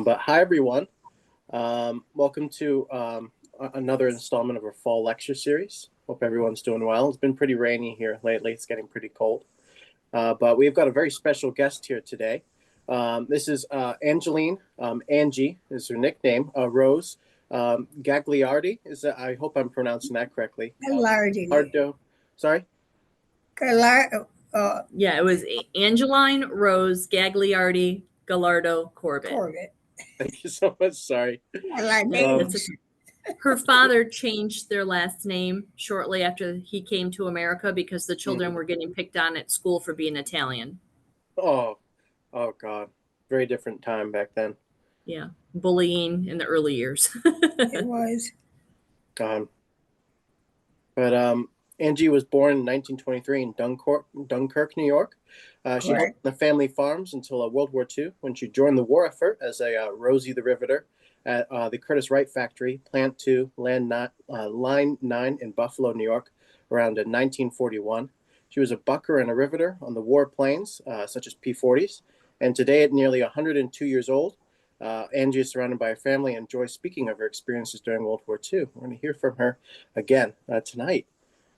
But hi, everyone. Welcome to another installment of our fall lecture series. Hope everyone's doing well. It's been pretty rainy here lately. It's getting pretty cold. But we've got a very special guest here today. This is Angeline. Angie is her nickname. Rose Gagliardi. I hope I'm pronouncing that correctly. Gagliardi. Sorry? Yeah, it was Angeline Rose Gagliardi Gallardo Corbett. Thank you so much. Sorry. Her father changed their last name shortly after he came to America because the children were getting picked on at school for being Italian. Oh God. Very different time back then. Yeah, bullying in the early years. It was. But Angie was born in 1923 in Dunkirk, New York. She worked the family farms until World War II, when she joined the war effort as a Rosie the Riveter at the Curtiss Wright factory, Plant 2, Line 9 in Buffalo, New York, around 1941. She was a bucker and a riveter on the war planes, such as P-40s. And today, at nearly 102 years old, Angie is surrounded by her family and enjoys speaking of her experiences during World War II. We're going to hear from her again tonight.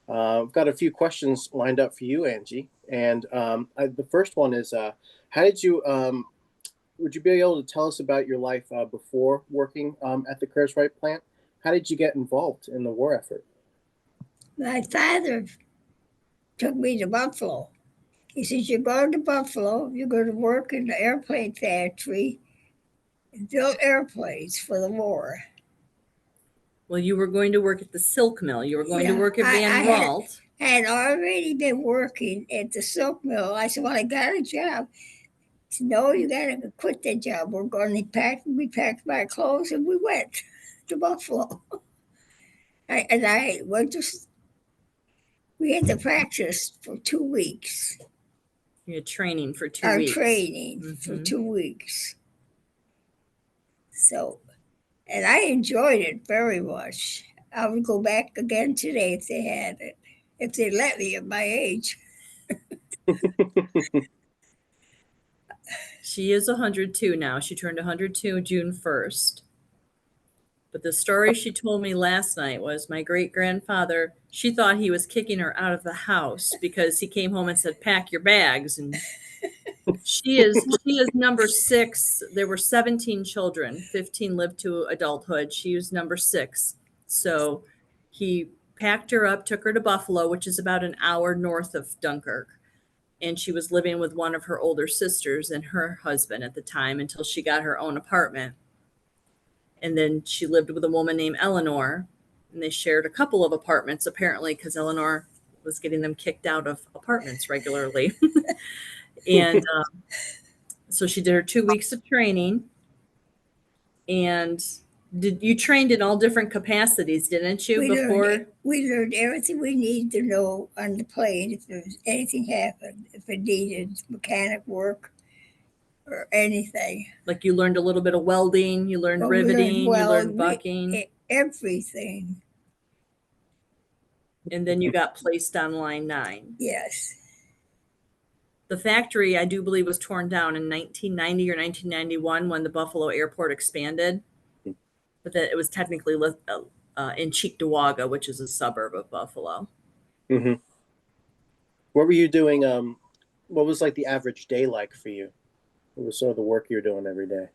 I've got a few questions lined up for you, Angie. And the first one is, would you be able to tell us about your life before working at the Curtiss Wright plant? How did you get involved in the war effort? My father took me to Buffalo. He says, you're going to Buffalo, you're going to work in the airplane factory and build airplanes for the war. Well, you were going to work at the silk mill. You were going to work at Van Walt. I had already been working at the silk mill. I said, well, I got a job. He said, no, you got to quit that job. We're going to we packed my clothes and we went to Buffalo. We had to practice for 2 weeks. You had training for 2 weeks. For 2 weeks. So, and I enjoyed it very much. I would go back again today if they had it, if they let me at my age. She is 102 now. She turned 102 June 1st. But the story she told me last night was my great-grandfather, she thought he was kicking her out of the house because he came home and said, pack your bags. And she is number 6. There were 17 children. 15 lived to adulthood. She was number 6. So he packed her up, took her to Buffalo, which is about an hour north of Dunkirk. And she was living with one of her older sisters and her husband at the time until she got her own apartment. And then she lived with a woman named Eleanor, and they shared a couple of apartments, apparently, because Eleanor was getting them kicked out of apartments regularly. And so she did her 2 weeks of training. And you trained in all different capacities, didn't you? We learned everything we needed to know on the plane if anything happened, if it needed mechanic work or anything. Like you learned a little bit of welding, you learned riveting, you learned bucking. Everything. And then you got placed on Line 9. Yes. The factory, I do believe, was torn down in 1990 or 1991 when the Buffalo airport expanded. But that it was technically in Cheektowaga, which is a suburb of Buffalo. Mm-hmm. What were you doing? What was like the average day like for you? What was sort of the work you were doing every day?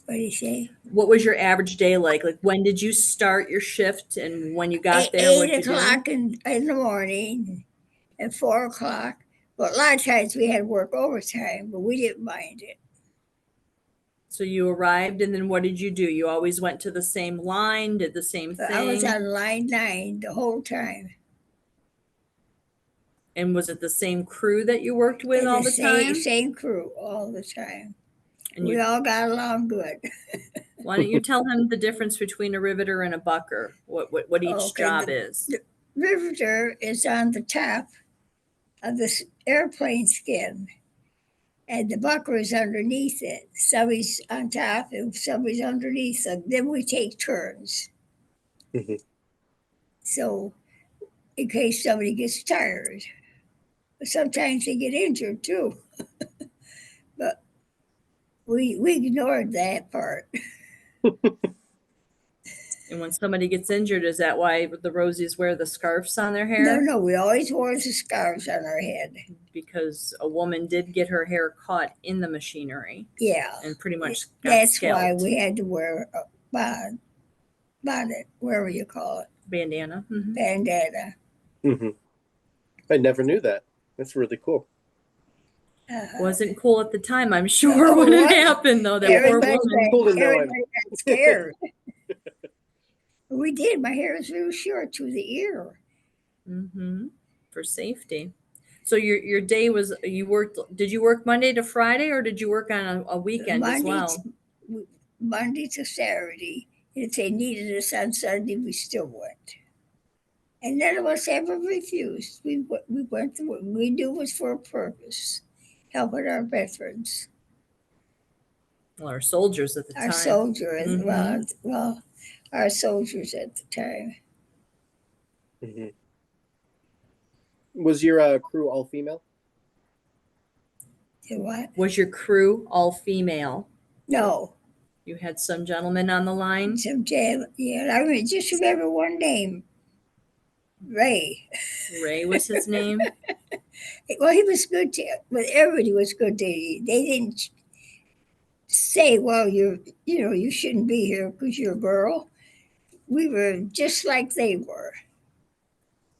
What do you say? What was your average day like? Like when did you start your shift and when you got there? 8 o'clock in the morning and 4 o'clock. But a lot of times we had work overtime, but we didn't mind it. So you arrived, and then what did you do? You always went to the same line, did the same thing? I was on Line 9 the whole time. And was it the same crew that you worked with all the time? Same crew all the time. And we all got along good. Why don't you tell him the difference between a riveter and a bucker? What each job is? The riveter is on the top of this airplane skin, and the bucker is underneath it. Somebody's on top and somebody's underneath. So then we take turns. Mm-hmm. So in case somebody gets tired. But sometimes they get injured too. But We ignored that part. And when somebody gets injured, is that why the Rosies wear the scarves on their No, hair? no, we always wore the scarves on our head. Because a woman did get her hair caught in the machinery Yeah. and pretty much got That's why scalped. we had to wear a bonnet, whatever you call it, Bandana. Mhm. bandana. Hmm. I never knew that. That's really cool. Wasn't cool at the time, I'm sure, No, when it it wasn't. happened, though. That poor Everybody, woman. Cool to know everybody got scared. We did. My hair was real short to the ear. Mm-hmm. For safety. So your day was, you worked, did you work Monday to Friday or did you work on a weekend as well? Monday to Saturday. If they needed us on Sunday, we still went. And none of us ever refused. We went to what we knew was for a purpose, helping our veterans, Well, our soldiers at the our time. soldiers. Mhm. Well, our soldiers at the time. Hmm. Was your crew all female? You what? Was your crew all female? No, You had some gentlemen on the line? some jail. Yeah, I just remember one name, Ray. Ray was his name? Well, he was good to, but everybody was good to. They didn't say, "Well, you shouldn't be here because you're a girl." We were just like they were.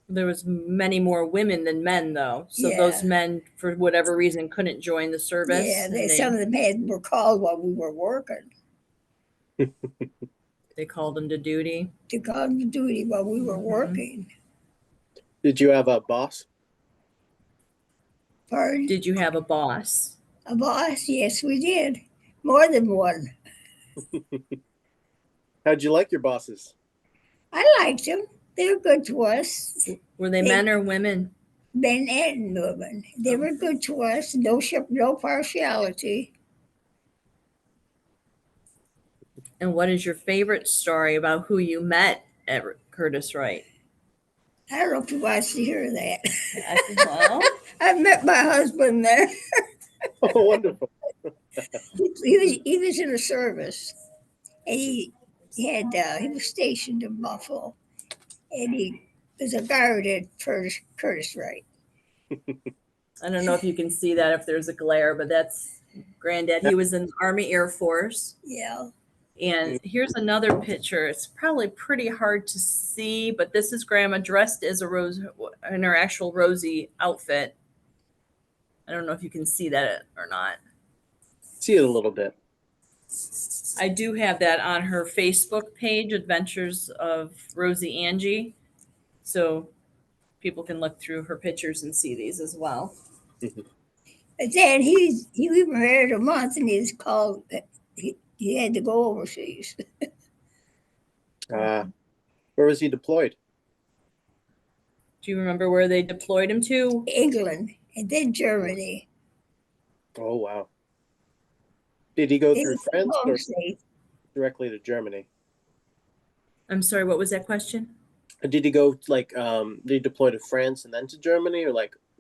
There was many more women than men, though. So Yeah. those men, for whatever reason, couldn't join the service. Yeah, and some of them were called while we were working. They called them to duty. To call them to duty while we were Mhm. working. Did you have a boss? Pardon? Did you have a boss? A boss? Yes, we did. More than one. How'd you like your bosses? I liked them. They were good to us, Were they men or women? men and women. They were good to us. No partiality. And what is your favorite story about who you met at Curtiss Wright? I don't know if you wants to hear that. Well, I met my husband there. Oh, wonderful. He was in the service, and he was stationed in Buffalo, and he was a guard at Curtiss Wright. I don't know if you can see that if there's a glare, but that's Granddad. He was in the Army Air Force. Yeah. And here's another picture. It's probably pretty hard to see, but this is Grandma dressed as a Rose in her actual Rosie outfit. I don't know if you can see that or not. See it a little bit. I do have that on her Facebook page, Adventures of Rosie Angie. So people can look through her pictures and see these as well. But then he was married a month, and he was called. He had to go overseas. Where was he deployed? Do you remember where they deployed him to? England, and then Germany. Oh, wow. Did he go They through was France or mostly- directly to Germany? I'm sorry, what was that question? Did he go did he deploy to France and then to Germany, or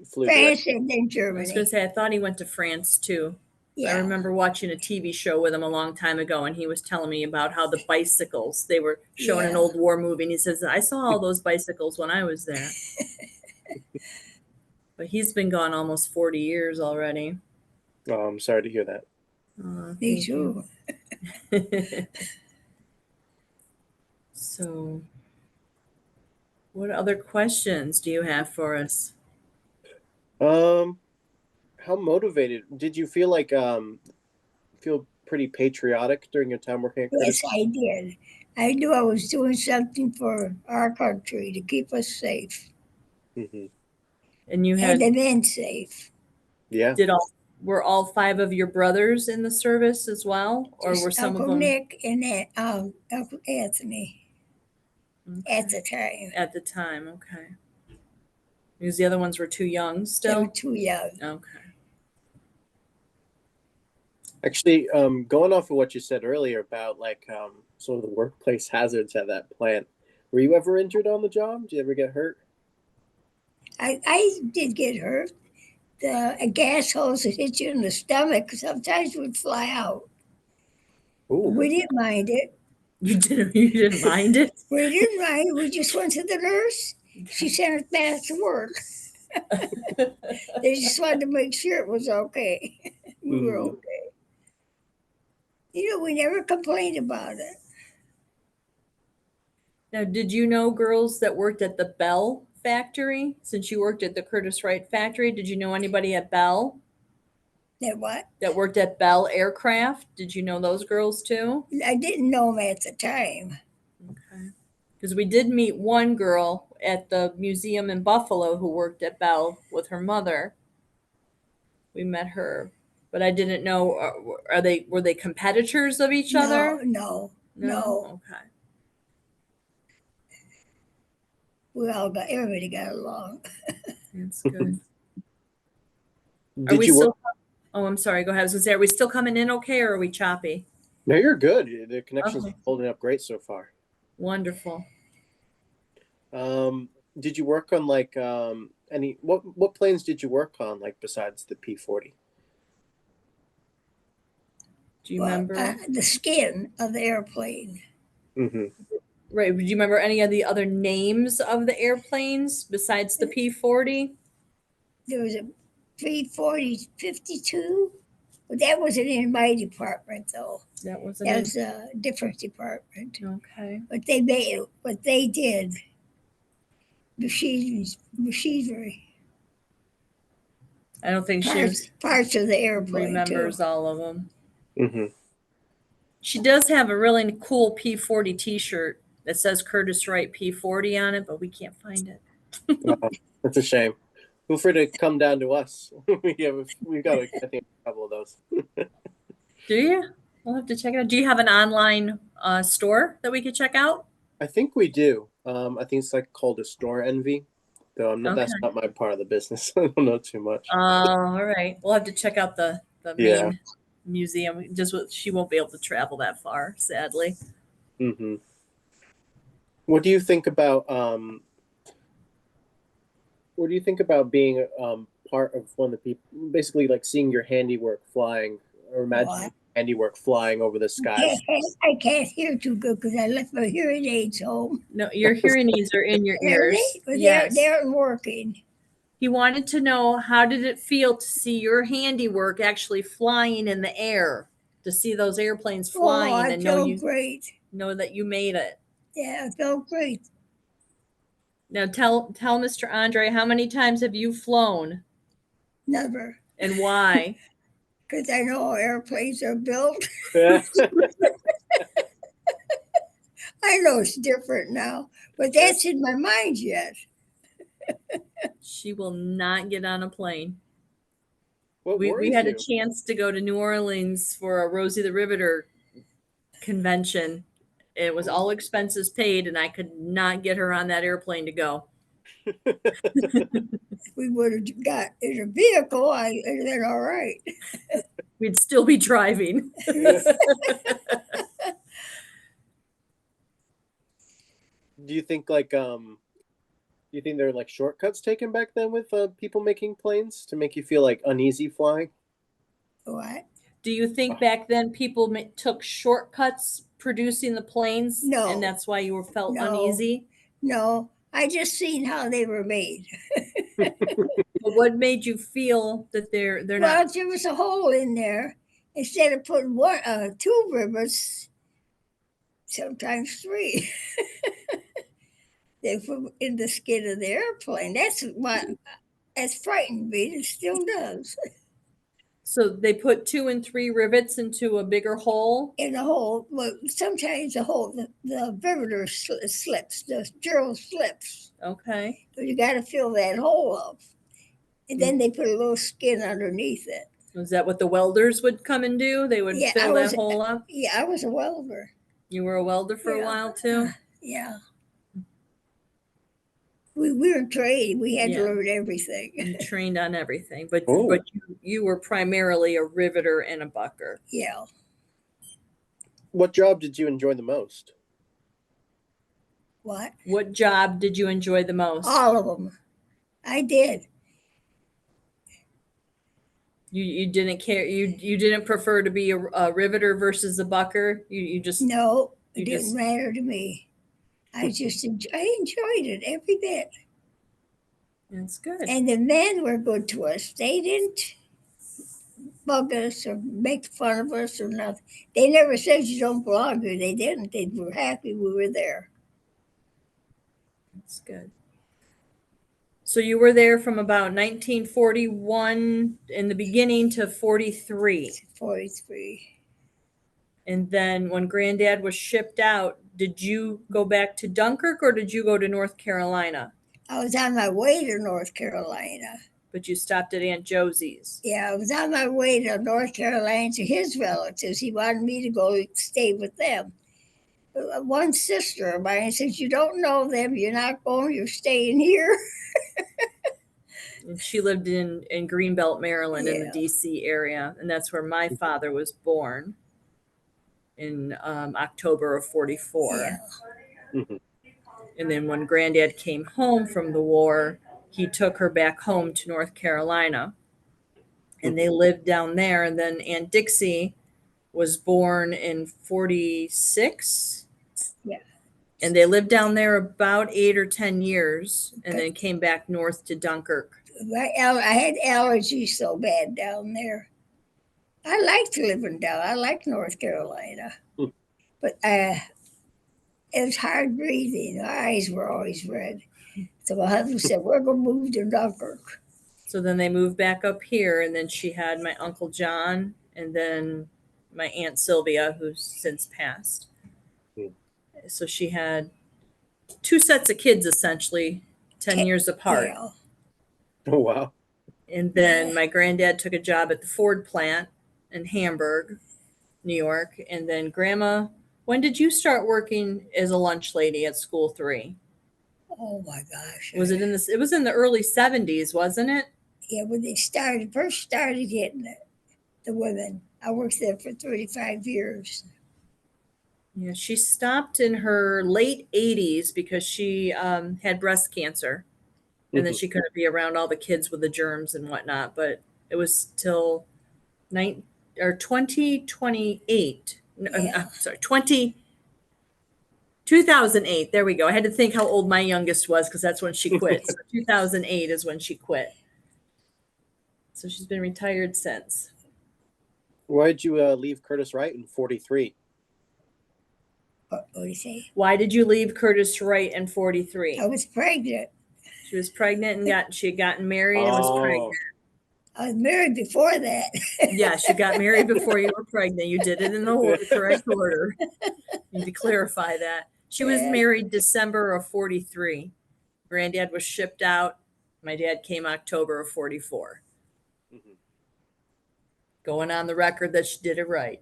flew France and then I was Germany. going to say, I thought he went to France too. Yeah. I remember watching a TV show with him a long time ago, and he was telling me about how the bicycles, they were showing an Yeah. old war movie, and he says, I saw all those bicycles when I was there. But he's been gone almost 40 years already. Oh, I'm sorry to hear that. Me Thank you. too. So, what other questions do you have for us? How motivated did you feel? Feel pretty patriotic during your time working at Curtiss? Yes, I did. I knew I was doing something for our country to keep us safe Mm-hmm. And you and had, the men safe. Yeah. were all 5 of your brothers in the service as well? Or Just were some Uncle of them? Nick and Uncle Anthony at the time. At the time, okay. Because the other ones were too young They were still? too young. Okay. Actually, going off of what you said earlier about some of the workplace hazards at that plant, were you ever injured on the job? Did you ever get hurt? I did get hurt. a gas hose that hit you in the stomach sometimes would fly out. Ooh. We didn't mind it. You didn't mind it? We didn't mind. We just went to the nurse. She sent us back to work. They just wanted to make sure it was okay. We were Mhm. okay. We never complained about it. Now, did you know girls that worked at the Bell factory? Since you worked at the Curtiss Wright factory, did you know anybody at Bell That what? that worked at Bell Aircraft? Did you know those girls too? I didn't know them at the time. Okay. Because we did meet one girl at the museum in Buffalo who worked at Bell with her mother. We met her, but I didn't know. Were they competitors of each other? No. Okay. Everybody got along. That's good. Are Did we you work? still? Oh, I'm sorry. Go ahead. I was gonna say, are we still coming in okay, or are we choppy? No, you're good. The connection's Okay. holding up great so far. Wonderful. Did you work on like any what planes did you work on like besides the P-40? Do you remember? The skin of the airplane. Mm-hmm. Right. Do you remember any of the other names of the airplanes besides the P-40? There was a 340 52. But that wasn't in my department, though. That wasn't That it. was a different department. Okay. But what they did, machinery, I don't think parts of the airplane remembers too. all of them. Mm-hmm. She does have a really cool P-40 T-shirt that says Curtiss Wright P-40 on it, but we can't find it. Oh, that's a shame. Feel free to come down to us. We've got I think a couple of those. Do you? We'll have to check it out. Do you have an online store that we could check out? I think we do. I think it's like called a store envy, though that's Okay. not my part of the business. I don't know too much. All right. We'll have to check out the Yeah. main museum. She won't be able to travel that far, sadly. Mm-hmm. What do you think about what do you think about being part of one of the people, basically like seeing your handiwork flying, or imagining handiwork flying over the skies? I can't hear too good because I left my hearing aids home. No, your hearing aids are in your Are ears. they? Yes. They're working. He wanted to know, how did it feel to see your handiwork actually flying in the air, to see those airplanes flying and great. know that you made it. Yeah, I felt great. Now tell Mr. Andre, how many times have you flown Never. and why? Because I know how airplanes are built. I know it's different now, but that's in my mind yet. She will not get on a plane. What We worries had a you? chance to go to New Orleans for a Rosie the Riveter convention. It was all expenses paid, and I could not get her on that airplane to go. We would have got in a vehicle, then all right. We'd still be driving. Do you think there are like shortcuts taken back then with people making planes to make you feel like uneasy flying? What? Do you think back then people took shortcuts producing the planes? No. And that's why you felt uneasy? No, I just seen how they were made. But what made you feel that they're not? Well, there was a hole in there. Instead of putting two rivets, sometimes three. They put in the skin of the airplane. That's frightened me. It still does. So they put 2 and 3 rivets into a bigger hole? In the hole, well, sometimes the riveter slips, the drill slips. Okay. So you got to fill that hole up. And then they put a little skin underneath it. Was that what the welders would come and do? They would fill that hole up? Yeah, I was a welder. You were a welder for a while too? Yeah. We were trained. We had to learn everything. You trained on everything, but Oh. you were primarily a riveter and a bucker. Yeah. What job did you enjoy the most? What? What job did you enjoy the most? All of them. I did. You didn't care. You didn't prefer to be a riveter versus a bucker. You just No, You it didn't just- matter to me. I enjoyed it every bit. It's good. And the men were good to us. They didn't bug us or make fun of us or nothing. They never said you don't belong here. They didn't. They were happy we were there. That's good. So you were there from about 1941 in the beginning to 43. 43. And then when Granddad was shipped out, did you go back to Dunkirk or did you go to North Carolina? I was on my way to North Carolina. But you stopped at Aunt Josie's. Yeah, I was on my way to North Carolina to his relatives. He wanted me to go stay with them. One sister of mine says, "You don't know them. You're not going. You're staying here." And she lived in Greenbelt, Maryland, in the Yeah. DC area. And that's where my father was born in October of 44. Yeah. Mhm. And then when Granddad came home from the war, he took her back home to North Carolina. And they lived down there. And then Aunt Dixie was born in 46. Yeah. And they lived down there about 8 or 10 years and then came back north to Dunkirk. I had allergies so bad down there. I liked living down. I liked North Carolina, Hmm. but it was hard breathing. My eyes were always red. So my husband said, "We're gonna move to Dunkirk." So then they moved back up here. And then she had my Uncle John and then my Aunt Sylvia, who's since passed. Hmm. So she had 2 sets of kids, essentially, 10 years apart. Yeah. Oh, wow. And then my granddad took a job at the Ford plant in Hamburg, New York. And then Grandma, when did you start working as a lunch lady at School 3? Oh my gosh. Was it in this? It was in the early 70s, wasn't it? Yeah, when they first started getting the women. I worked there for 35 years. Yeah, she stopped in her late 80s because she had breast cancer. And then Mhm. she couldn't be around all the kids with the germs and whatnot. But it was till 2028. No, Yeah. sorry, 2008. There we go. I had to think how old my youngest was because that's when she quit. So 2008 is when she quit. So she's been retired since. Why did you leave Curtiss Wright in 43? What do you say? Why did you leave Curtiss Wright in 43? I was pregnant. She was pregnant and she had gotten married and was pregnant. I was married before that. Yes, you got married before you were pregnant. You did it in the correct order. You need to clarify that. She was Yeah. married December of 43. Granddad was shipped out. My dad came October of 44. Mhm. Going on the record that she did it right.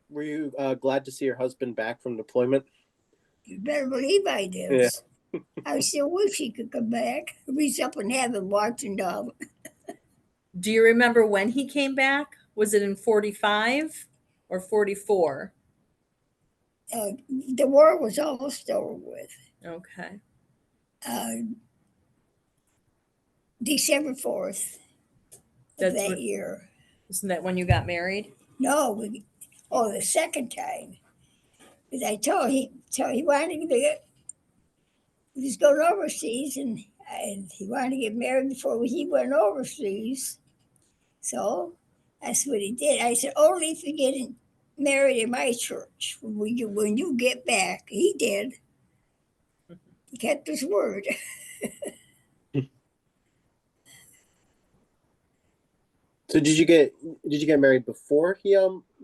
Were you glad to see your husband back from deployment? You better believe I did. Yeah. I still wish he could come back. He's up in heaven watching down. Do you remember when he came back? Was it in 45 or 44? The war was almost over with. Okay. December 4th of That's that what, year. isn't that when you got married? No, the second time. Because I told he wanted to get, he was going overseas and he wanted to get married before he went overseas. So that's what he did. I said, only if you get married in my church when you get back. He did. He kept his word. So did you get married before he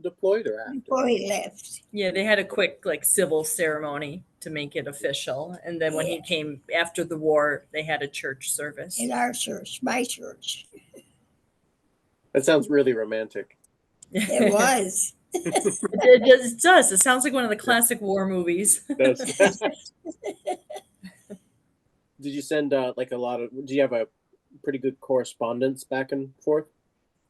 deployed or after? Before he left. Yeah, they had a quick civil ceremony to make it official. And then when he came after the war, they had a church service. In our church, my church. That sounds really romantic. It was. It does. It sounds like one of the classic war movies. Did you send do you have a pretty good correspondence back and forth?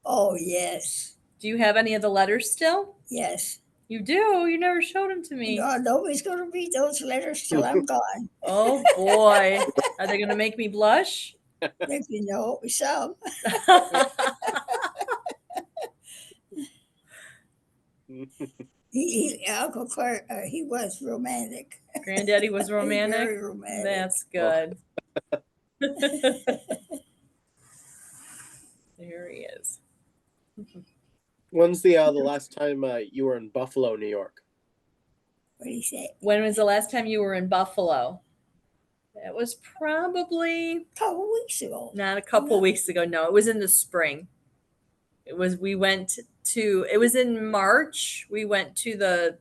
Oh, yes. Do you have any of the letters still? Yes. You do? You never showed them to me. No, nobody's going to read those letters till I'm gone. Oh boy. Are they going to make me blush? If you know some. Uncle Clark, he was romantic. Granddaddy was romantic? Very romantic. That's good. There he is. When's the last time you were in Buffalo, New York? What do you say? When was the last time you were in Buffalo? It was probably A couple weeks ago. not a couple weeks ago. No, it was in the spring. It was in March. We went to the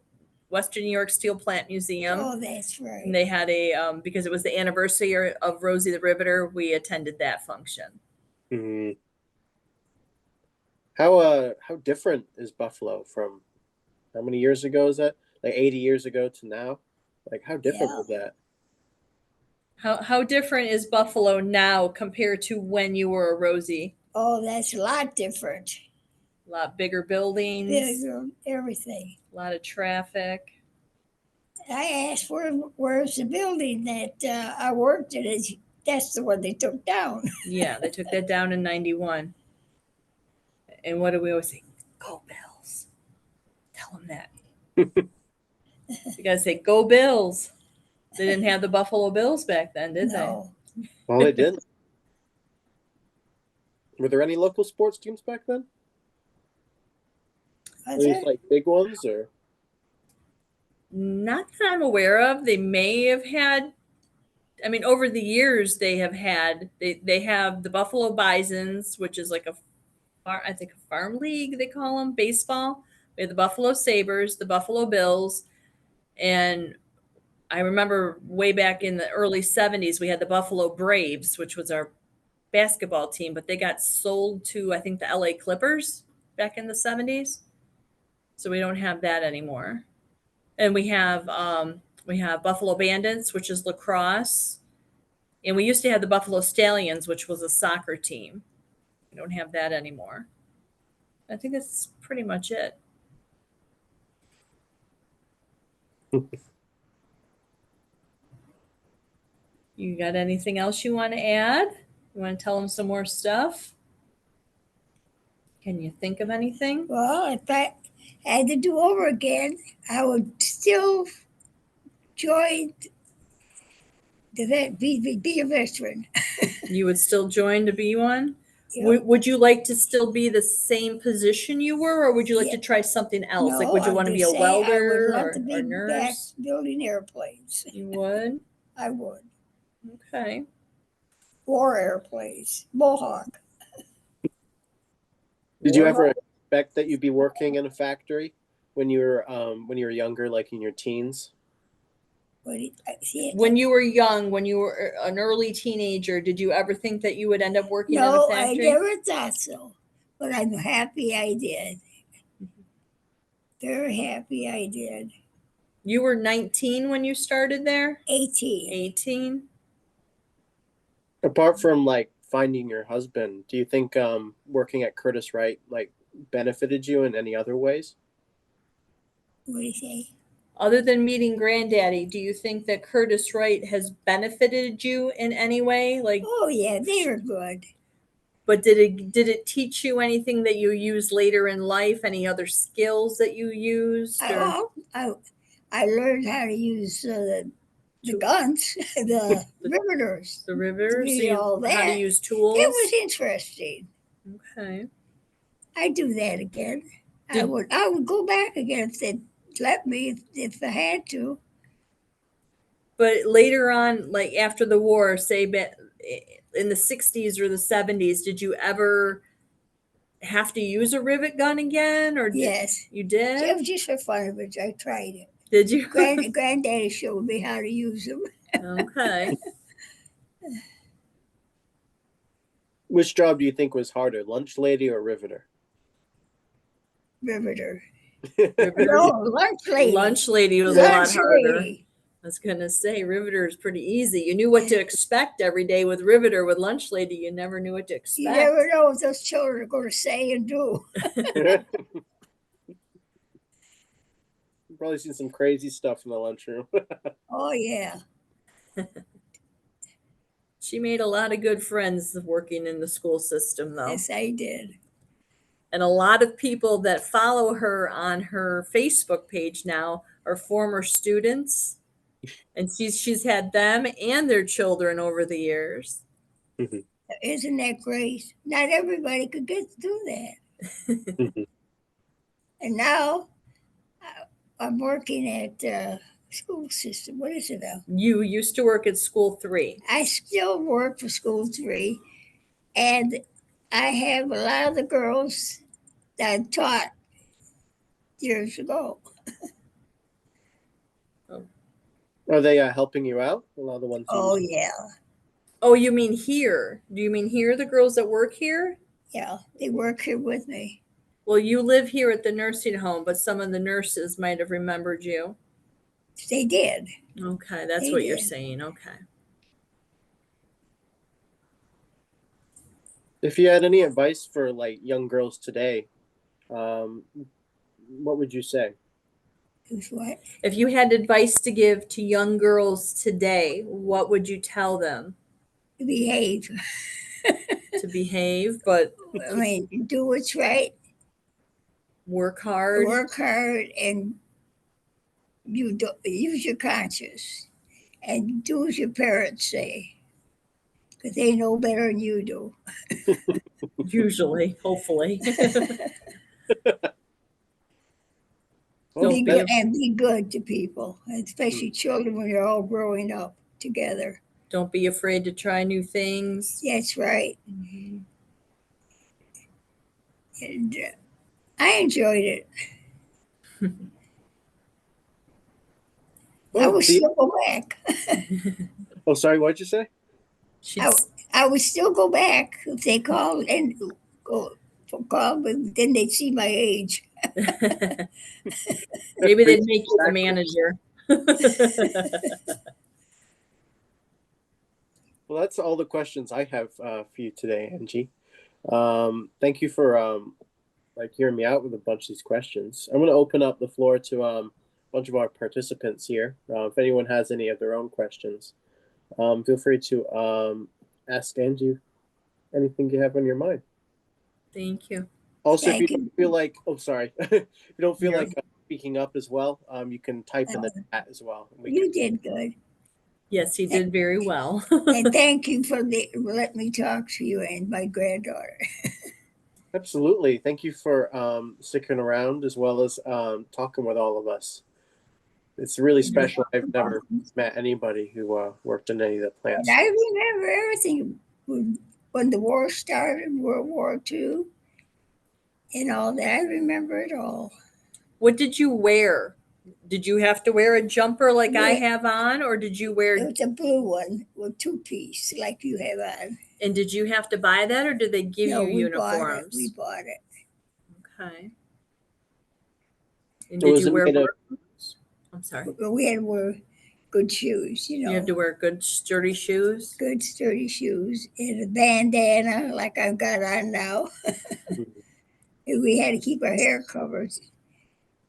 Western New York Steel Plant Museum. Oh, that's right. And they had because it was the anniversary of Rosie the Riveter, we attended that function. Mm-hmm. How different is Buffalo from how many years ago is that? Like 80 years ago to now? Like how different was that? How different is Buffalo now compared to when you were a Rosie? Oh, that's a lot different. A lot bigger buildings. Bigger, everything. A lot of traffic. I asked where's the building that I worked in. That's the one they took down. Yeah, they took that down in 91. And what do we always say? Go Bills. Tell them that. You got to say, go Bills. They didn't have the Buffalo Bills back then, did No. they? Well, they didn't. Were there any local sports teams back then? At least like big ones, or? Not that I'm aware of. They may have had. I mean, over the years, they have had. They have the Buffalo Bisons, which is like I think a farm league they call them, baseball. We have the Buffalo Sabres, the Buffalo Bills, and I remember way back in the early 70s, we had the Buffalo Braves, which was our basketball team, but they got sold to, I think, the LA Clippers back in the 70s. So we don't have that anymore. And we have Buffalo Bandits, which is lacrosse. And we used to have the Buffalo Stallions, which was a soccer team. We don't have that anymore. I think that's pretty much it. You got anything else you want to add? You want to tell them some more stuff? Can you think of anything? Well, if I had to do over again, I would still join be a veteran. You would still join to be one? Yeah. Would you like to still be the same position you were, or would you like to try something else? No, Like, would you want to be a welder I would love or to be back nurse? building airplanes. You would? I would. Okay. War airplanes, Mohawk. Did you ever expect that you'd be working in a factory when you were younger, like in your teens? When you were young, when you were an early teenager, did you ever think that you would end up working in a No, factory? I never thought so, but I'm happy I did. Very happy I did. You were 19 when you started there? 18. 18? Apart from like finding your husband, do you think working at Curtiss Wright like benefited you in any other ways? What do you say? Other than meeting Granddaddy, do you think that Curtiss Wright has benefited you in any way? Like, Oh yeah, they were good. but did it teach you anything that you use later in life? Any other skills that you used? Or? I learned how to use the guns, the riveters. The riveters? All that. How to use tools? It was interesting. Okay. I'd do that again. I would go back again if they'd let me, if I had to. But later on, like after the war, say in the 60s or the 70s, did you ever have to use a rivet gun again? Or Yes. You did? It was just for fun of it. I tried it. Did you? Granddaddy showed me how to use them. Okay. Which job do you think was harder, lunch lady or riveter? Riveter. Riveter. No, lunch lady. Lunch lady was a lot harder. I was going to say Riveter is pretty easy. You knew what to expect every day with Riveter. With Lunch Lady, you never knew what to expect. You never know what those children are going to say and do. Probably seen some crazy stuff in the lunchroom. Oh, yeah. She made a lot of good friends working in the school system, though. Yes, I did. And a lot of people that follow her on her Facebook page now are former students. And she's had them and their children over the years. Isn't that great? Not everybody could get to do that. And now I'm working at school system. What is it now? You used to work at school 3. I still work for school 3, and I have a lot of the girls that I taught years ago. Are they helping you out? A lot of the ones. Oh, yeah. Oh, you mean here? Do you mean here, the girls that work here? Yeah, they work here with me. Well, you live here at the nursing home, but some of the nurses might have remembered you. They did. Okay, that's They what you're did. saying. Okay. If you had any advice for like young girls today, what would you say? What? If you had advice to give to young girls today, what would you tell them? Behave. To behave, but I mean, do what's right, work hard. work hard, and you do, use your conscience and do as your parents say, because they know better than you do. Usually, hopefully. Well, Don't Be be good, and be good to people, especially children when you're all growing up together. Don't be afraid to try new things. That's right. Mm-hmm. And I enjoyed it. I well, would still go back. oh, sorry. What'd you say? I would still go back if they called and call, but then they'd see my age. Maybe they'd make you the manager. Well, that's all the questions I have for you today, Angie. Thank you for like hearing me out with a bunch of these questions. I'm going to open up the floor to a bunch of our participants here. If anyone has any of their own questions, feel free to ask Angie anything you have on your mind. Thank you. Also, Thank if you don't feel like, oh, sorry, if you don't feel Yeah. like speaking up as well, you can type in the chat as well. You did good. Yes, he did very well. And thank you for letting me talk to you and my granddaughter. Absolutely. Thank you for sticking around as well as talking with all of us. It's really special. I've never met anybody who worked in any of the plants. And I remember everything when the war started, World War II, and all that. I remember it all. What did you wear? Did you have to wear a jumper like I Yeah. have on, or did you It wear? was a blue one with 2-piece, like you have on. And did you have to buy that, or did they give No, you we uniforms? bought it. We bought it. Okay. And So did was you it wear? made of- I'm sorry. But we had to wear good shoes, you know. You have to wear good sturdy shoes. Good sturdy shoes and a bandana like I've got on now. And we had to keep our hair covered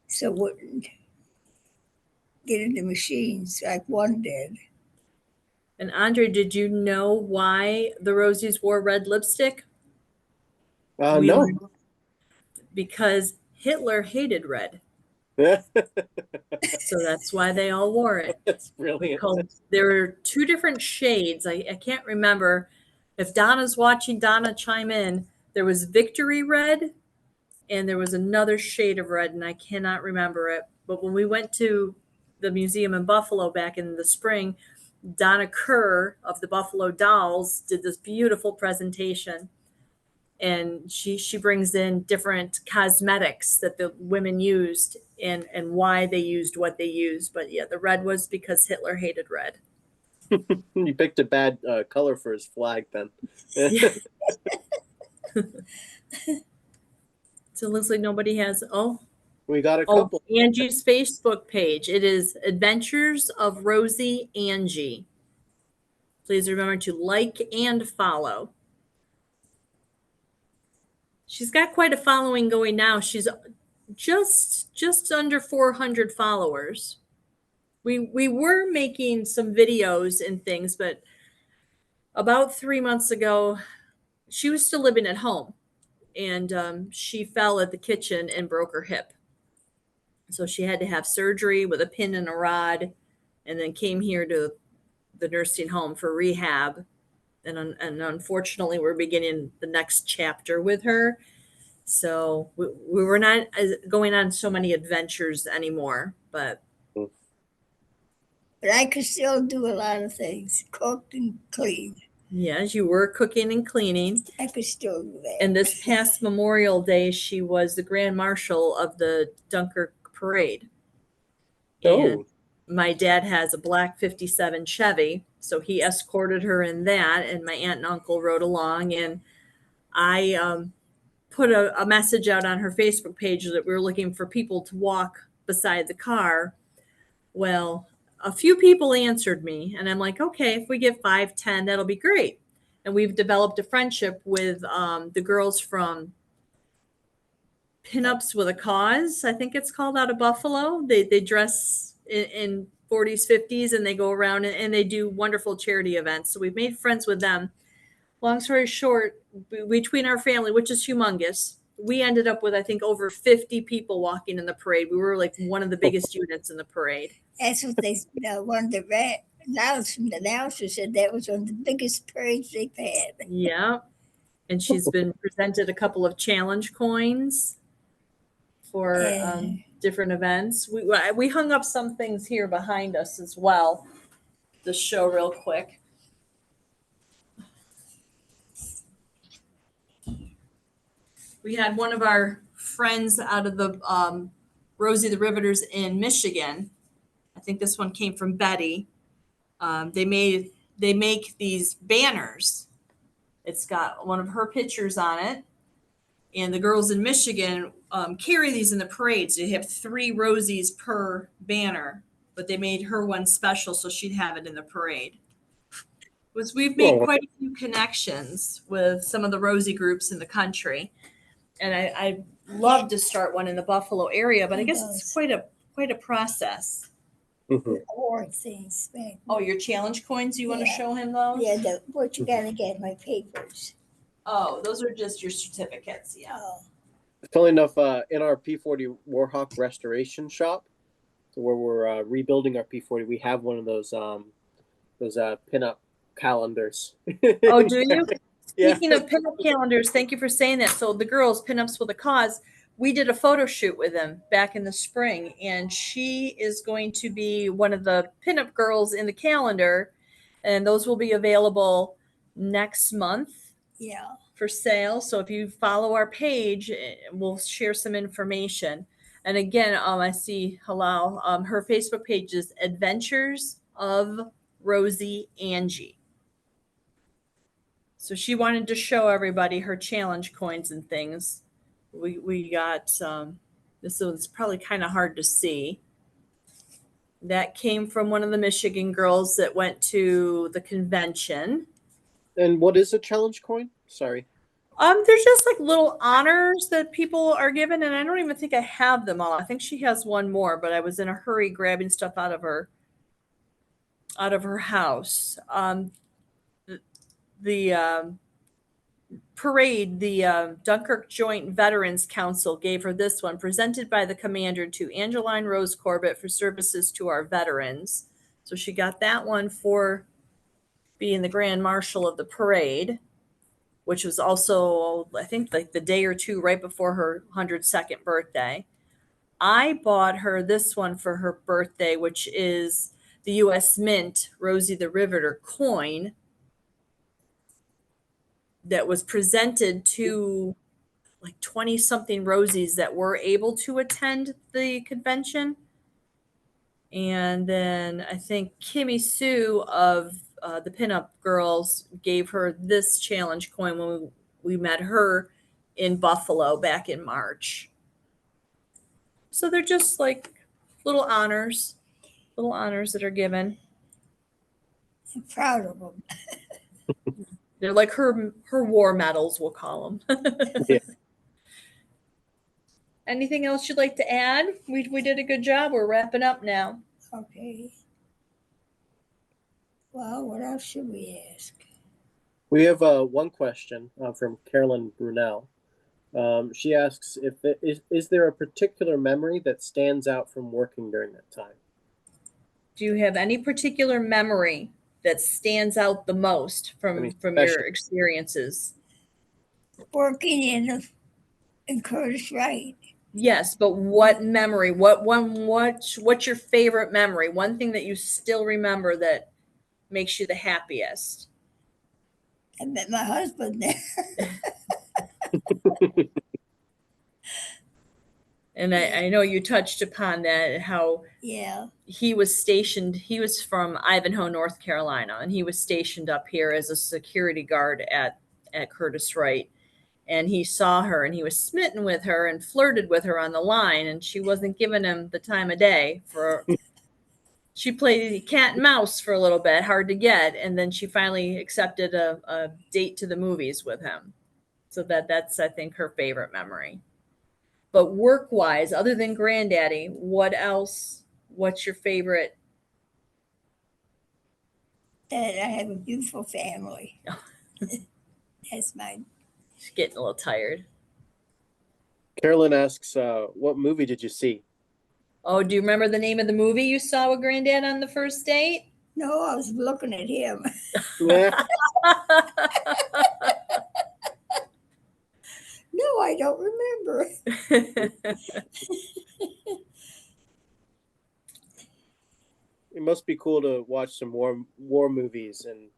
so it wouldn't get in the machines like one did. And Andre, did you know why the Rosies wore red lipstick? no. Because Hitler hated red. So that's why they all wore it. That's brilliant. There are 2 different shades. I can't remember. If Donna's watching, Donna, chime in. There was Victory Red, and there was another shade of red, and I cannot remember it. But when we went to the museum in Buffalo back in the spring, Donna Kerr of the Buffalo Dolls did this beautiful presentation. And she brings in different cosmetics that the women used and why they used what they used. But yeah, the red was because Hitler hated red. You picked a bad color for his flag then. So it looks like nobody has. We got a couple. Angie's Facebook page. It is Adventures of Rosie Angie. Please remember to like and follow. She's got quite a following going now. just under 400 followers. We were making some videos and things, but about 3 months ago, she was still living at home, and she fell at the kitchen and broke her hip. So she had to have surgery with a pin and a rod, and then came here to the nursing home for rehab. And unfortunately, we're beginning the next chapter with her. So we were not going on so many adventures anymore, but I could still do a lot of things, cook and clean. yes, you were cooking and cleaning. I could still do that. And this past Memorial Day, she was the Grand Marshal of the Dunkirk Parade. And Oh, my dad has a black 57 Chevy, so he escorted her in that, and my aunt and uncle rode along. And I put a message out on her Facebook page that we were looking for people to walk beside the car. Well, a few people answered me, and I'm like, okay, if we get 5, 10, that'll be great. And we've developed a friendship with the girls from Pinups with a Cause, I think it's called, out of Buffalo. They dress in 40s, 50s, and they go around and they do wonderful charity events. So we've made friends with them. Long story short, between our family, which is humongous, we ended up with, I think, over 50 people walking in the parade. We were like one of the biggest units in the parade. That's what they, one of the announcers said that was one of the biggest parades they've had. Yeah. And she's been presented a couple of challenge coins for different events. We hung up some things here behind us as well to show real quick. We had one of our friends out of the Rosie the Riveters in Michigan. I think this one came from Betty. They make these banners. It's got one of her pictures on it, and the girls in Michigan carry these in the parades. They have 3 Rosies per banner, but they made her one special so she'd have it in the parade. We've made quite a few connections with some of the Rosie groups in the country, and I love to start one in the Buffalo area, but I guess it's quite a process. mm-hmm. Award things. Oh, your challenge coins? You want to show him those? Yeah, what you gotta get, my papers. Oh, those are just your certificates. Yeah. Oh. Funnily enough, in our P40 Warhawk restoration shop, where we're rebuilding our P40, we have one of those pinup calendars. Oh, do you? Yeah. Speaking of pinup calendars, thank you for saying that. So the girls, Pinups with a Cause, we did a photo shoot with them back in the spring, and she is going to be one of the pinup girls in the calendar, and those will be available next month. Yeah. For sale. So if you follow our page, we'll share some information. And again, I see Halal. Her Facebook page is Adventures of Rosie Angie. So she wanted to show everybody her challenge coins and things. We got this one's probably kind of hard to see. That came from one of the Michigan girls that went to the convention. And what is a challenge coin? Sorry. There's just like little honors that people are given, and I don't even think I have them all. I think she has one more, but I was in a hurry grabbing stuff out of her house. The parade, the Dunkirk Joint Veterans Council gave her this one, presented by the commander to Angeline Rose Corbett for services to our veterans. So she got that one for being the Grand Marshal of the parade, which was also, I think, like the day or two right before her 102nd birthday. I bought her this one for her birthday, which is the U.S. Mint Rosie the Riveter coin that was presented to like 20-something Rosies that were able to attend the convention. And then I think Kimmy Sue of the Pinup Girls gave her this challenge coin when we met her in Buffalo back in March. So they're just like little honors that are given. I'm proud of them. They're like her war medals, we'll call them. Yeah. Anything else you'd like to add? We did a good job. We're wrapping up now. Okay. Well, what else should we ask? We have one question from Carolyn Brunel. She asks if is there a particular memory that stands out from working during that time? Do you have any particular memory that stands out the most from your experiences? Working in Curtiss Wright. Yes, but what memory? What's your favorite memory? One thing that you still remember that makes you the happiest? I met my husband there. And I know you touched upon that, how Yeah. he was stationed. He was from Ivanhoe, North Carolina, and he was stationed up here as a security guard at Curtiss Wright. And he saw her, and he was smitten with her and flirted with her on the line, and she wasn't giving him the time of day. She played cat and mouse for a little bit, hard to get, and then she finally accepted a date to the movies with him. So that's I think her favorite memory. But work-wise, other than Granddaddy, what else? What's your favorite? That I have a beautiful family. That's mine. She's getting a little tired. Carolyn asks, what movie did you see? Oh, do you remember the name of the movie you saw with Granddad on the first date? No, I was looking at him. Yeah. No, I don't remember. It must be cool to watch some war movies and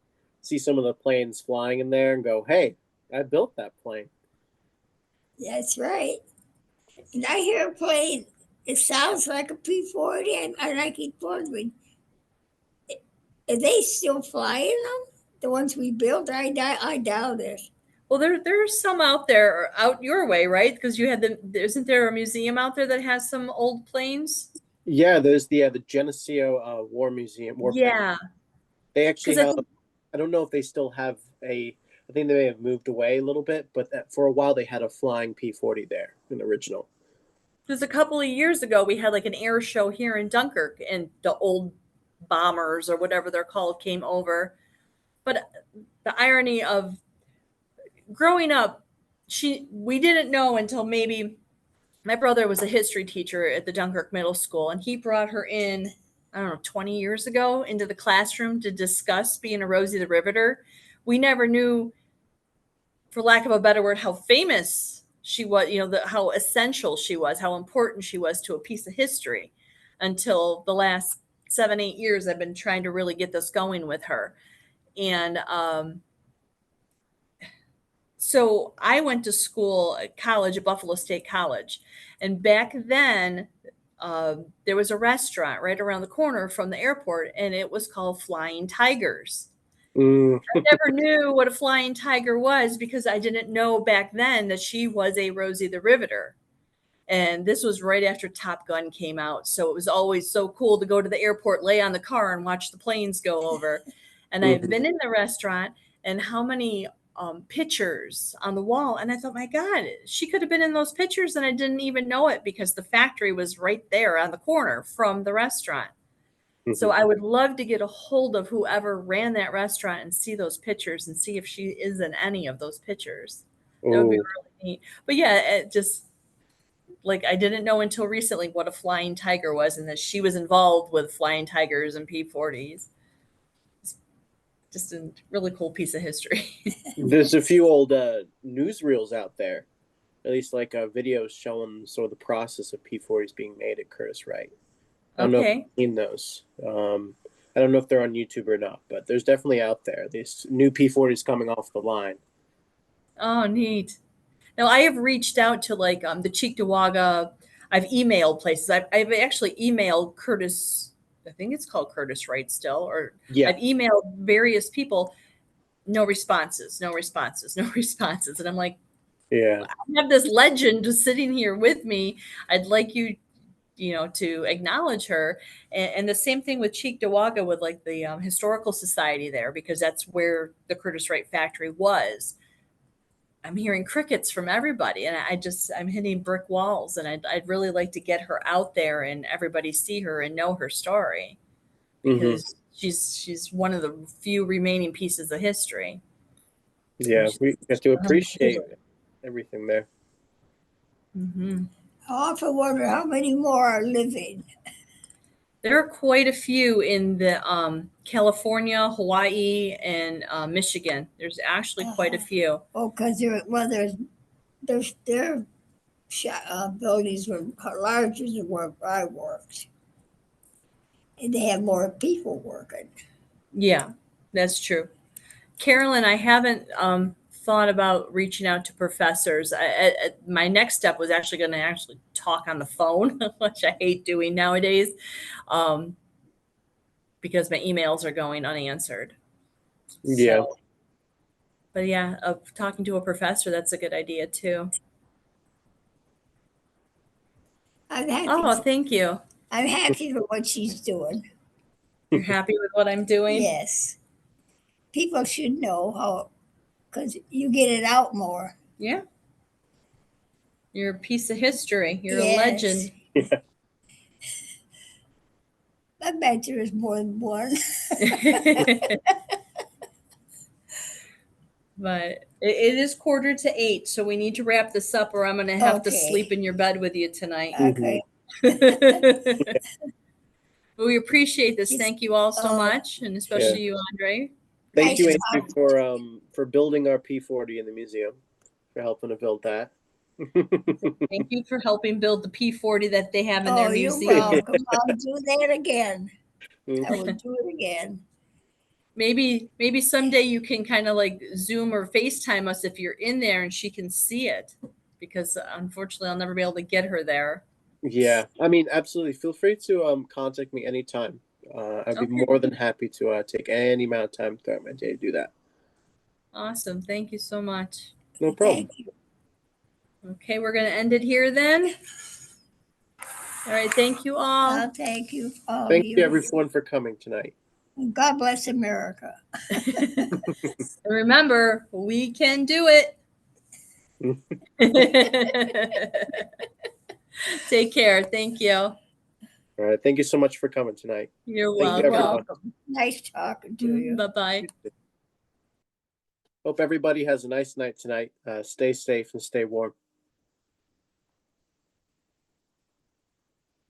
see some of the planes flying in there and go, "Hey, I built that plane." That's right. And I hear a plane. It sounds like a P-40, and I keep wondering, are they still flying them? The ones we built? I doubt it. Well, there's some out there, out your way, right? Because you had isn't there a museum out there that has some old planes? Yeah, there's the Geneseo War Museum. Yeah. They actually 'Cause I have. think- I don't know if they still have a. I think they may have moved away a little bit, but for a while they had a flying P-40 there, an original. Because a couple of years ago, we had like an air show here in Dunkirk, and the old bombers or whatever they're called came over. But the irony of growing up, we didn't know until maybe my brother was a history teacher at the Dunkirk Middle School, and he brought her in, I don't know, 20 years ago into the classroom to discuss being a Rosie the Riveter. We never knew, for lack of a better word, how famous she was, how essential she was, how important she was to a piece of history until the last 7-8 years. I've been trying to really get this going with her. And so I went to school at college at Buffalo State College. And back then, there was a restaurant right around the corner from the airport, and it was called Flying Tigers. Mm. I never knew what a flying tiger was because I didn't know back then that she was a Rosie the Riveter. And this was right after Top Gun came out. So it was always so cool to go to the airport, lay on the car, and watch the planes go over. And I've been in the restaurant, and how many pictures on the wall. And I thought, my God, she could have been in those pictures, and I didn't even know it because the factory was right there on the corner from the restaurant. So I would love to get a hold of whoever ran that restaurant and see those pictures and see if she is in any of those pictures. That would be really neat. But yeah, it just like I didn't know until recently what a flying tiger was and that she was involved with flying tigers and P-40s. It's just a really cool piece of history. There's a few old newsreels out there, at least like videos showing sort of the process of P-40s being made at Curtiss Wright. I don't know if you've seen those. I don't know if they're on YouTube or not, but there's definitely out there. These new P-40s coming off the line. Oh, neat. Now I have reached out to like the Cheektowaga. I've emailed places. I've actually emailed Curtiss. I think it's called Curtiss Wright still. Or Yeah. I've emailed various people. No responses. No responses. No responses. And I'm like, yeah, I have this legend just sitting here with me. I'd like you to acknowledge her. And the same thing with Cheektowaga with like the Historical Society there, because that's where the Curtiss Wright factory was. I'm hearing crickets from everybody, and I'm hitting brick walls, and I'd really like to get her out there and everybody see her and know her story, because she's one of the few remaining pieces of history. Yeah, we have to appreciate everything there. Mm-hmm. I often wonder how many more are living. There are quite a few in the California, Hawaii, and Michigan. There's actually quite a few. Oh, because their buildings were larger than where I worked, and they have more people working. Yeah, that's true. Carolyn, I haven't thought about reaching out to professors. My next step was actually going to actually talk on the phone, which I hate doing nowadays, because my emails are going unanswered. Yeah. So, but yeah, talking to a professor, that's a good idea too. I'm happy. Oh, thank you. I'm happy for what she's doing. You're happy with what I'm doing? Yes. People should know how, because you get it out more. Yeah. You're a piece of history. You're Yes. a legend. Yeah. I bet there is more than one. But it is 7:45, so we need to wrap this up, or I'm going to have to sleep in your bed with you tonight. Okay. But we appreciate this. Thank you all so much, and especially you, Andre. Thank you, Nice Angie, for building our P40 in the museum, for helping to build that. Thank you for helping build the P40 that they have in their museum. You're welcome. I'll do that again. I will do it again. Maybe someday you can kind of like Zoom or FaceTime us if you're in there and she can see it, because unfortunately I'll never be able to get her there. Yeah, I mean, absolutely. Feel free to contact me anytime. I'd be more than happy to take any amount of time throughout my day to do that. Awesome. Thank you so much. No problem. Thank you. Okay, we're going to end it here then. All right. Thank you all. Thank you. All Thank you. you, everyone, for coming tonight. God bless America. And remember, we can do it. Take care. Thank you. All right. Thank you so much for coming tonight. You're Thank you, everyone. Welcome. Nice talking to you. Bye-bye. Hope everybody has a nice night tonight. Stay safe and stay warm.